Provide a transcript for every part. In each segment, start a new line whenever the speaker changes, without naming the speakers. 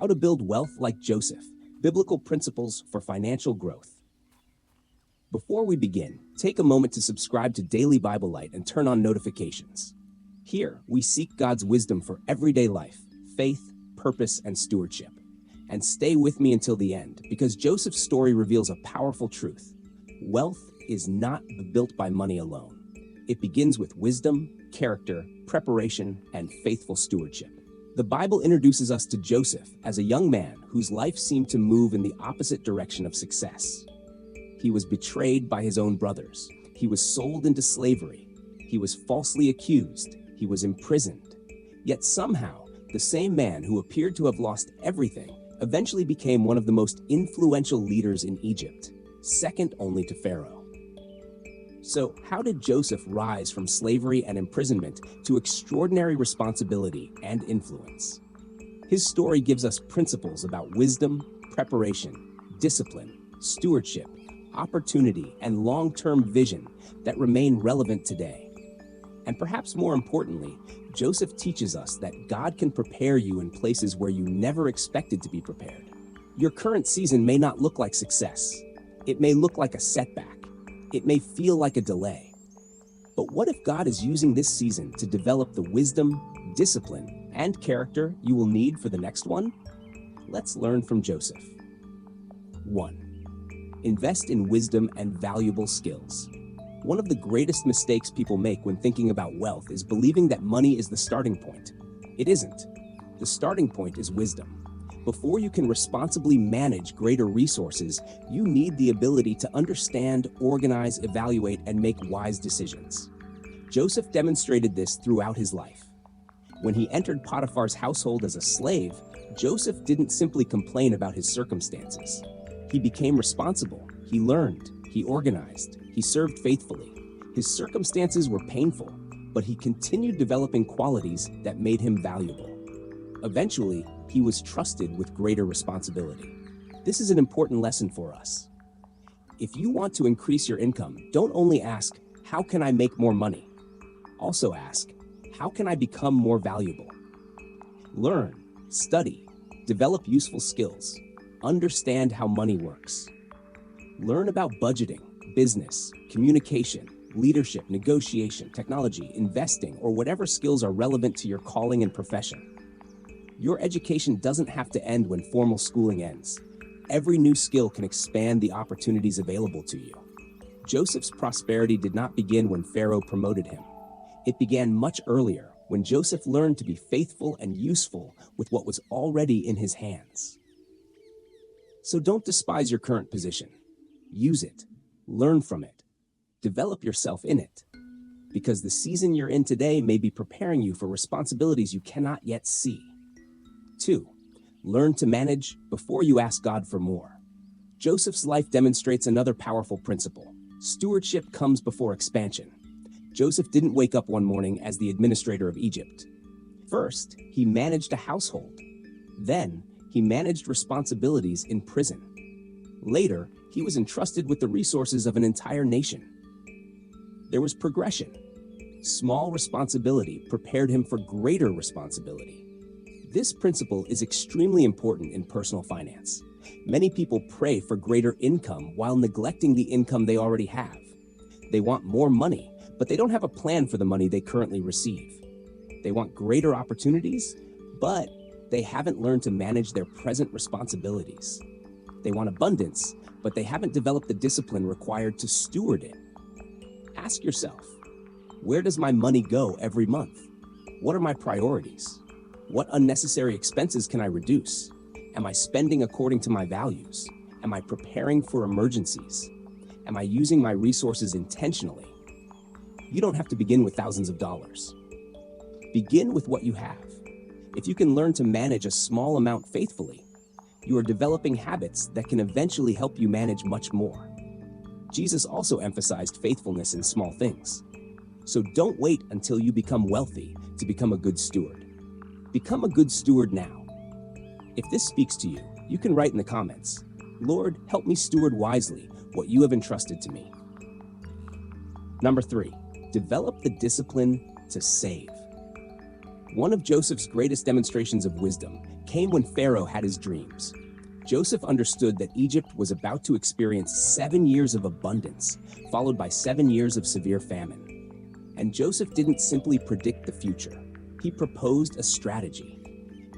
How to Build Wealth Like Joseph, Biblical Principles for Financial Growth. Before we begin, take a moment to subscribe to Daily Bible Light and turn on notifications. Here, we seek God's wisdom for everyday life, faith, purpose, and stewardship. And stay with me until the end, because Joseph's story reveals a powerful truth. Wealth is not built by money alone. It begins with wisdom, character, preparation, and faithful stewardship. The Bible introduces us to Joseph as a young man whose life seemed to move in the opposite direction of success. He was betrayed by his own brothers. He was sold into slavery. He was falsely accused. He was imprisoned. Yet somehow, the same man who appeared to have lost everything eventually became one of the most influential leaders in Egypt, second only to Pharaoh. So, how did Joseph rise from slavery and imprisonment to extraordinary responsibility and influence? His story gives us principles about wisdom, preparation, discipline, stewardship, opportunity, and long-term vision that remain relevant today. And perhaps more importantly, Joseph teaches us that God can prepare you in places where you never expected to be prepared. Your current season may not look like success. It may look like a setback. It may feel like a delay. But what if God is using this season to develop the wisdom, discipline, and character you will need for the next one? Let's learn from Joseph. 1. Invest in wisdom and valuable skills. One of the greatest mistakes people make when thinking about wealth is believing that money is the starting point. It isn't. The starting point is wisdom. Before you can responsibly manage greater resources, you need the ability to understand, organize, evaluate, and make wise decisions. Joseph demonstrated this throughout his life. When he entered Potiphar's household as a slave, Joseph didn't simply complain about his circumstances. He became responsible, he learned, he organized, he served faithfully. His circumstances were painful, but he continued developing qualities that made him valuable. Eventually, he was trusted with greater responsibility. This is an important lesson for us. If you want to increase your income, don't only ask, how can I make more money? Also ask, how can I become more valuable? Learn, study, develop useful skills. Understand how money works. Learn about budgeting, business, communication, leadership, negotiation, technology, investing, or whatever skills are relevant to your calling and profession. Your education doesn't have to end when formal schooling ends. Every new skill can expand the opportunities available to you. Joseph's prosperity did not begin when Pharaoh promoted him. It began much earlier, when Joseph learned to be faithful and useful with what was already in his hands. So don't despise your current position. Use it. Learn from it. Develop yourself in it. Because the season you're in today may be preparing you for responsibilities you cannot yet see. 2. Learn to manage before you ask God for more. Joseph's life demonstrates another powerful principle. Stewardship comes before expansion. Joseph didn't wake up one morning as the administrator of Egypt. First, he managed a household. Then, he managed responsibilities in prison. Later, he was entrusted with the resources of an entire nation. There was progression. Small responsibility prepared him for greater responsibility. This principle is extremely important in personal finance. Many people pray for greater income while neglecting the income they already have. They want more money, but they don't have a plan for the money they currently receive. They want greater opportunities, but they haven't learned to manage their present responsibilities. They want abundance, but they haven't developed the discipline required to steward it. Ask yourself, where does my money go every month? What are my priorities? What unnecessary expenses can I reduce? Am I spending according to my values? Am I preparing for emergencies? Am I using my resources intentionally? You don't have to begin with thousands of dollars. Begin with what you have. If you can learn to manage a small amount faithfully, you are developing habits that can eventually help you manage much more. Jesus also emphasized faithfulness in small things. So don't wait until you become wealthy to become a good steward. Become a good steward now. If this speaks to you, you can write in the comments, Lord, help me steward wisely what you have entrusted to me. Number 3, develop the discipline to save. One of Joseph's greatest demonstrations of wisdom came when Pharaoh had his dreams. Joseph understood that Egypt was about to experience 7 years of abundance, followed by 7 years of severe famine. And Joseph didn't simply predict the future. He proposed a strategy.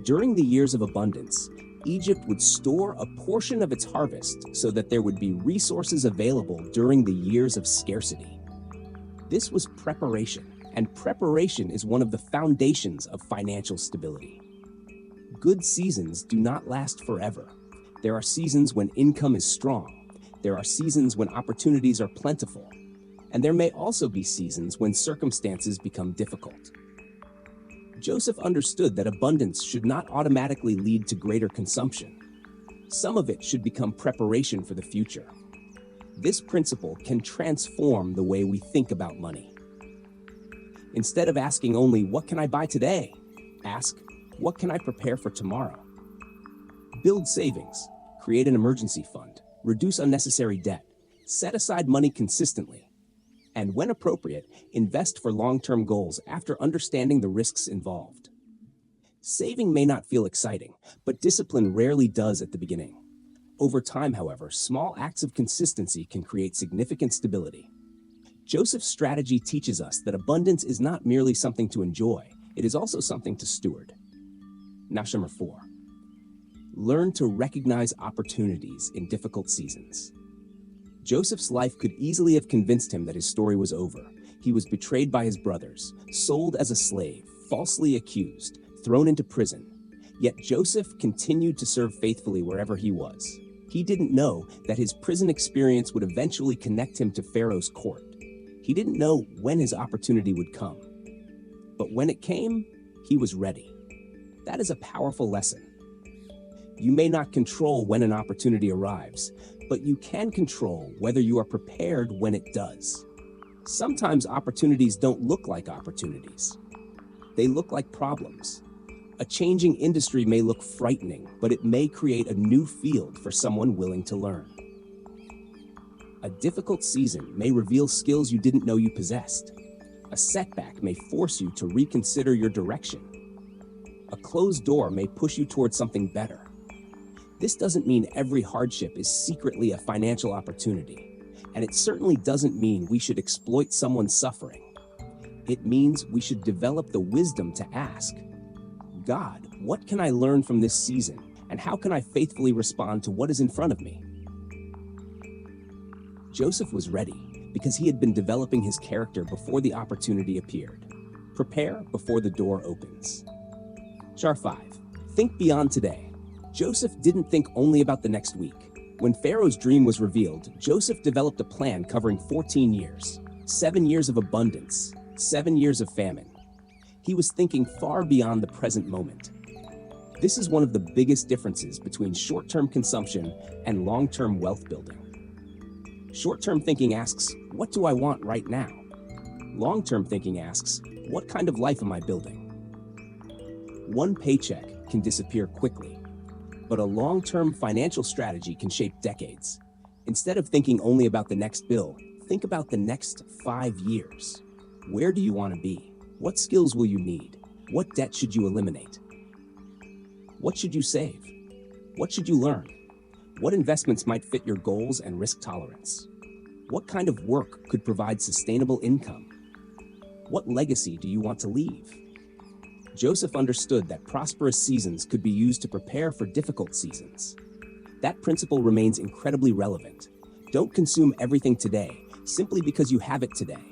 During the years of abundance, Egypt would store a portion of its harvest so that there would be resources available during the years of scarcity. This was preparation, and preparation is one of the foundations of financial stability. Good seasons do not last forever. There are seasons when income is strong. There are seasons when opportunities are plentiful. And there may also be seasons when circumstances become difficult. Joseph understood that abundance should not automatically lead to greater consumption. Some of it should become preparation for the future. This principle can transform the way we think about money. Instead of asking only, "What can I buy today?" ask, "What can I prepare for tomorrow?" Build savings, create an emergency fund, reduce unnecessary debt, set aside money consistently, and when appropriate, invest for long-term goals after understanding the risks involved. Saving may not feel exciting, but discipline rarely does at the beginning. Over time, however, small acts of consistency can create significant stability. Joseph's strategy teaches us that abundance is not merely something to enjoy, it is also something to steward. Now, number 4. Learn to recognize opportunities in difficult seasons. Joseph's life could easily have convinced him that his story was over. He was betrayed by his brothers, sold as a slave, falsely accused, thrown into prison. Yet Joseph continued to serve faithfully wherever he was. He didn't know that his prison experience would eventually connect him to Pharaoh's court. He didn't know when his opportunity would come. But when it came, he was ready. That is a powerful lesson. You may not control when an opportunity arrives, but you can control whether you are prepared when it does. Sometimes opportunities don't look like opportunities. They look like problems. A changing industry may look frightening, but it may create a new field for someone willing to learn. A difficult season may reveal skills you didn't know you possessed. A setback may force you to reconsider your direction. A closed door may push you towards something better. This doesn't mean every hardship is secretly a financial opportunity, and it certainly doesn't mean we should exploit someone's suffering. It means we should develop the wisdom to ask, "God, what can I learn from this season, and how can I faithfully respond to what is in front of me?" Joseph was ready because he had been developing his character before the opportunity appeared. Prepare before the door opens. Chart 5. Think beyond today. Joseph didn't think only about the next week. When Pharaoh's dream was revealed, Joseph developed a plan covering 14 years, 7 years of abundance, 7 years of famine. He was thinking far beyond the present moment. This is one of the biggest differences between short-term consumption and long-term wealth building. Short-term thinking asks, "What do I want right now?" Long-term thinking asks, "What kind of life am I building?" One paycheck can disappear quickly, but a long-term financial strategy can shape decades. Instead of thinking only about the next bill, think about the next 5 years. Where do you want to be? What skills will you need? What debt should you eliminate? What should you save? What should you learn? What investments might fit your goals and risk tolerance? What kind of work could provide sustainable income? What legacy do you want to leave? Joseph understood that prosperous seasons could be used to prepare for difficult seasons. That principle remains incredibly relevant. Don't consume everything today simply because you have it today.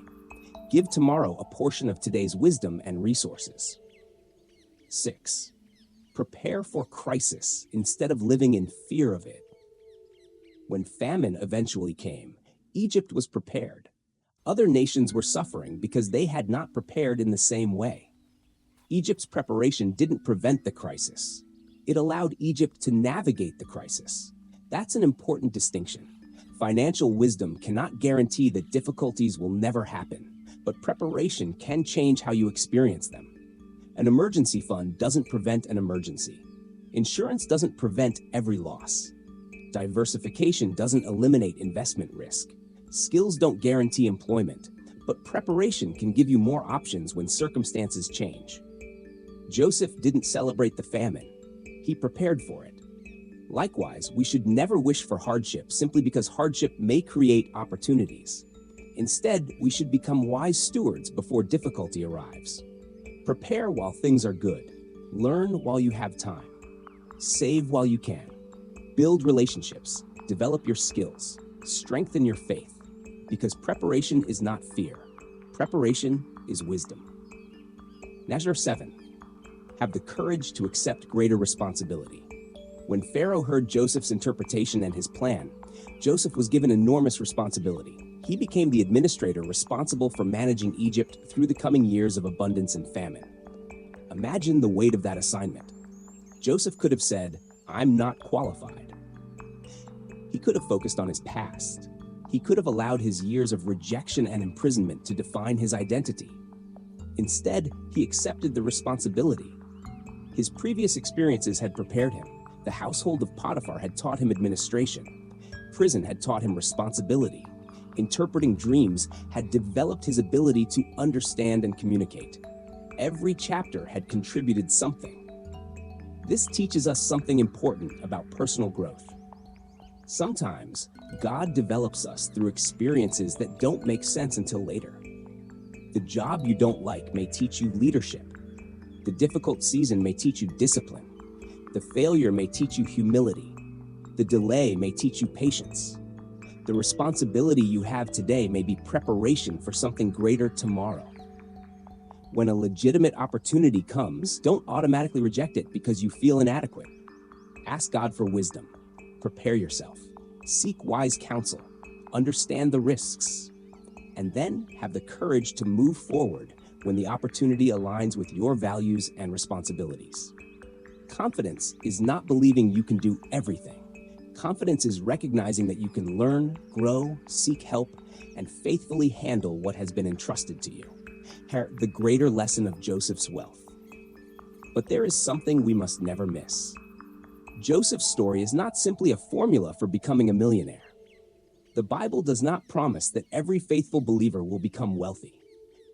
Give tomorrow a portion of today's wisdom and resources. 6. Prepare for crisis instead of living in fear of it. When famine eventually came, Egypt was prepared. Other nations were suffering because they had not prepared in the same way. Egypt's preparation didn't prevent the crisis. It allowed Egypt to navigate the crisis. That's an important distinction. Financial wisdom cannot guarantee that difficulties will never happen, but preparation can change how you experience them. An emergency fund doesn't prevent an emergency. Insurance doesn't prevent every loss. Diversification doesn't eliminate investment risk. Skills don't guarantee employment, but preparation can give you more options when circumstances change. Joseph didn't celebrate the famine. he prepared for it. Likewise, we should never wish for hardship simply because hardship may create opportunities. Instead, we should become wise stewards before difficulty arrives. Prepare while things are good. Learn while you have time. Save while you can. Build relationships. Develop your skills. Strengthen your faith. Because preparation is not fear. Preparation is wisdom. Measure 7. Have the courage to accept greater responsibility. When Pharaoh heard Joseph's interpretation and his plan, Joseph was given enormous responsibility. He became the administrator responsible for managing Egypt through the coming years of abundance and famine. Imagine the weight of that assignment. Joseph could have said, "I'm not qualified." He could have focused on his past. He could have allowed his years of rejection and imprisonment to define his identity. Instead, he accepted the responsibility. His previous experiences had prepared him. The household of Potiphar had taught him administration. Prison had taught him responsibility. Interpreting dreams had developed his ability to understand and communicate. Every chapter had contributed something. This teaches us something important about personal growth. Sometimes, God develops us through experiences that don't make sense until later. The job you don't like may teach you leadership. The difficult season may teach you discipline. The failure may teach you humility. The delay may teach you patience. The responsibility you have today may be preparation for something greater tomorrow. When a legitimate opportunity comes, don't automatically reject it because you feel inadequate. Ask God for wisdom. Prepare yourself. Seek wise counsel. Understand the risks. And then have the courage to move forward when the opportunity aligns with your values and responsibilities. Confidence is not believing you can do everything. Confidence is recognizing that you can learn, grow, seek help, and faithfully handle what has been entrusted to you. The greater lesson of Joseph's wealth. But there is something we must never miss. Joseph's story is not simply a formula for becoming a millionaire. The Bible does not promise that every faithful believer will become wealthy.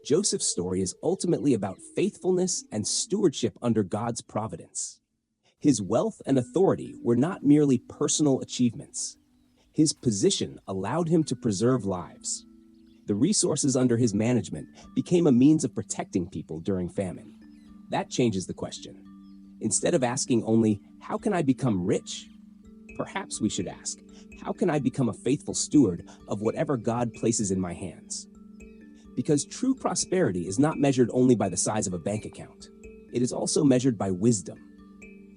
Joseph's story is ultimately about faithfulness and stewardship under God's providence. His wealth and authority were not merely personal achievements. His position allowed him to preserve lives. The resources under his management became a means of protecting people during famine. That changes the question. Instead of asking only, "How can I become rich?" perhaps we should ask, "How can I become a faithful steward of whatever God places in my hands?" Because true prosperity is not measured only by the size of a bank account. It is also measured by wisdom,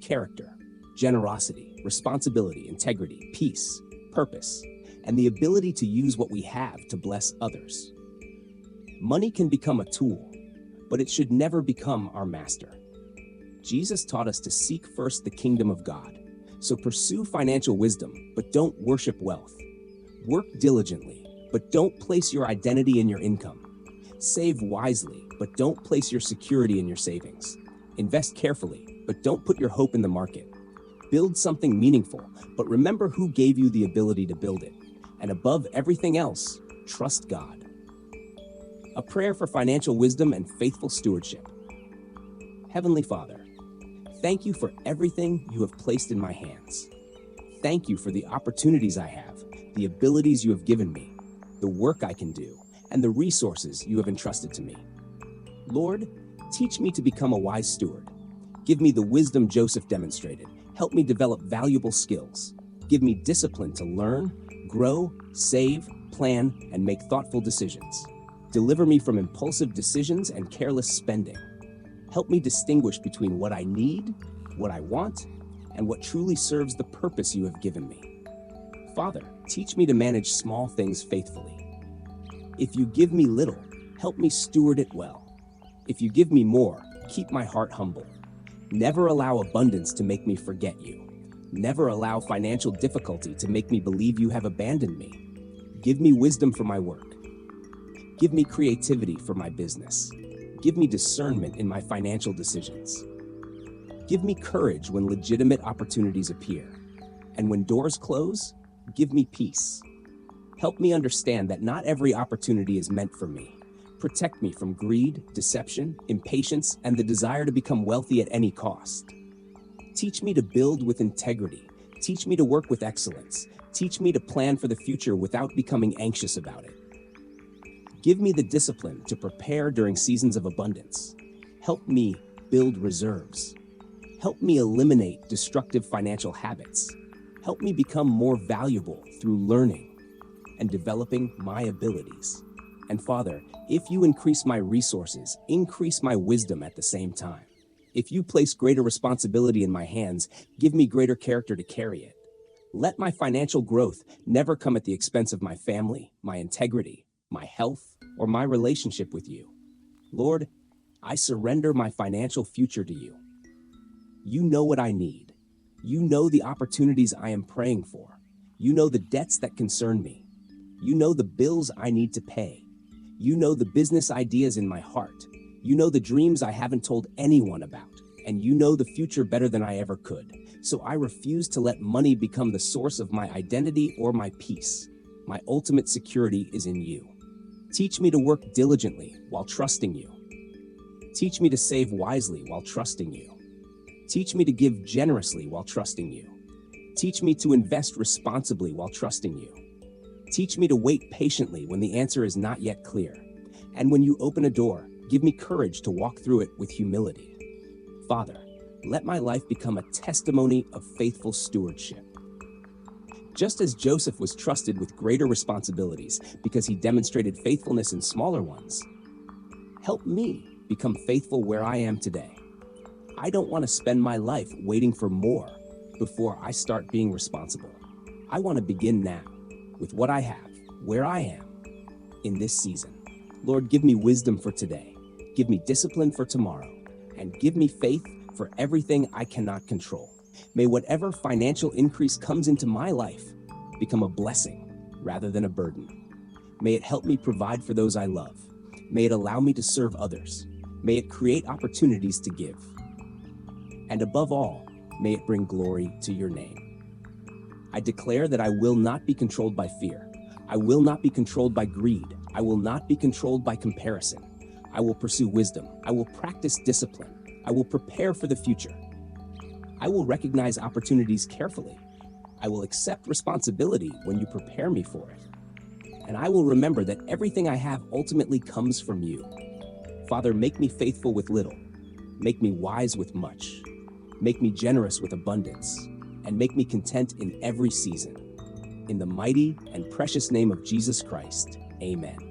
character, generosity, responsibility, integrity, peace, purpose, and the ability to use what we have to bless others. Money can become a tool, but it should never become our master. Jesus taught us to seek first the kingdom of God. So pursue financial wisdom, but don't worship wealth. Work diligently, but don't place your identity in your income. Save wisely, but don't place your security in your savings. Invest carefully, but don't put your hope in the market. Build something meaningful, but remember who gave you the ability to build it. And above everything else, trust God. A prayer for financial wisdom and faithful stewardship. Heavenly Father, thank you for everything you have placed in my hands. Thank you for the opportunities I have, the abilities you have given me, the work I can do, and the resources you have entrusted to me. Lord, teach me to become a wise steward. Give me the wisdom Joseph demonstrated. Help me develop valuable skills. Give me discipline to learn, grow, save, plan, and make thoughtful decisions. Deliver me from impulsive decisions and careless spending. Help me distinguish between what I need, what I want, and what truly serves the purpose you have given me. Father, teach me to manage small things faithfully. If you give me little, help me steward it well. If you give me more, keep my heart humble. Never allow abundance to make me forget you. Never allow financial difficulty to make me believe you have abandoned me. Give me wisdom for my work. Give me creativity for my business. Give me discernment in my financial decisions. Give me courage when legitimate opportunities appear. And when doors close, give me peace. Help me understand that not every opportunity is meant for me. Protect me from greed, deception, impatience, and the desire to become wealthy at any cost. Teach me to build with integrity. Teach me to work with excellence. Teach me to plan for the future without becoming anxious about it. Give me the discipline to prepare during seasons of abundance. Help me build reserves. Help me eliminate destructive financial habits. Help me become more valuable through learning and developing my abilities. And Father, if you increase my resources, increase my wisdom at the same time. If you place greater responsibility in my hands, give me greater character to carry it. Let my financial growth never come at the expense of my family, my integrity, my health, or my relationship with you. Lord, I surrender my financial future to you. You know what I need. You know the opportunities I am praying for. You know the debts that concern me. You know the bills I need to pay. You know the business ideas in my heart. You know the dreams I haven't told anyone about. And you know the future better than I ever could. So I refuse to let money become the source of my identity or my peace. My ultimate security is in you. Teach me to work diligently while trusting you. Teach me to save wisely while trusting you. Teach me to give generously while trusting you. Teach me to invest responsibly while trusting you. Teach me to wait patiently when the answer is not yet clear. And when you open a door, give me courage to walk through it with humility. Father, let my life become a testimony of faithful stewardship. Just as Joseph was trusted with greater responsibilities because he demonstrated faithfulness in smaller ones, help me become faithful where I am today. I don't want to spend my life waiting for more before I start being responsible. I want to begin now with what I have, where I am in this season. Lord, give me wisdom for today. Give me discipline for tomorrow. And give me faith for everything I cannot control. May whatever financial increase comes into my life become a blessing rather than a burden. May it help me provide for those I love. May it allow me to serve others. May it create opportunities to give. And above all, may it bring glory to your name. I declare that I will not be controlled by fear. I will not be controlled by greed. I will not be controlled by comparison. I will pursue wisdom. I will practice discipline. I will prepare for the future. I will recognize opportunities carefully. I will accept responsibility when you prepare me for it. And I will remember that everything I have ultimately comes from you. Father, make me faithful with little. Make me wise with much. Make me generous with abundance. And make me content in every season. In the mighty and precious name of Jesus Christ, amen.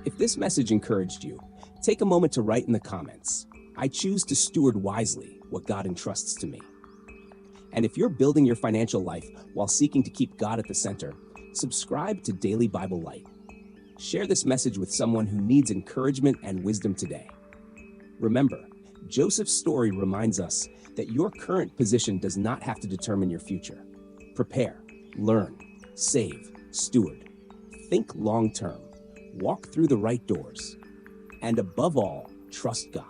If this message encouraged you, take a moment to write in the comments, I choose to steward wisely what God entrusts to me. And if you're building your financial life while seeking to keep God at the center, subscribe to Daily Bible Light. Share this message with someone who needs encouragement and wisdom today. Remember, Joseph's story reminds us that your current position does not have to determine your future. Prepare, learn, save, steward. Think long-term. Walk through the right doors. And above all, trust God.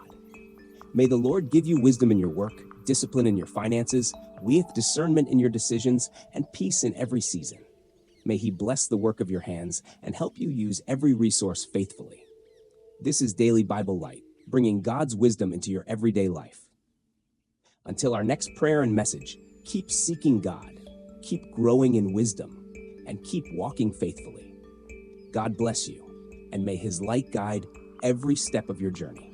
May the Lord give you wisdom in your work, discipline in your finances, with discernment in your decisions, and peace in every season. May He bless the work of your hands and help you use every resource faithfully. This is Daily Bible Light, bringing God's wisdom into your everyday life. Until our next prayer and message, keep seeking God, keep growing in wisdom, and keep walking faithfully. God bless you, and may His light guide every step of your journey.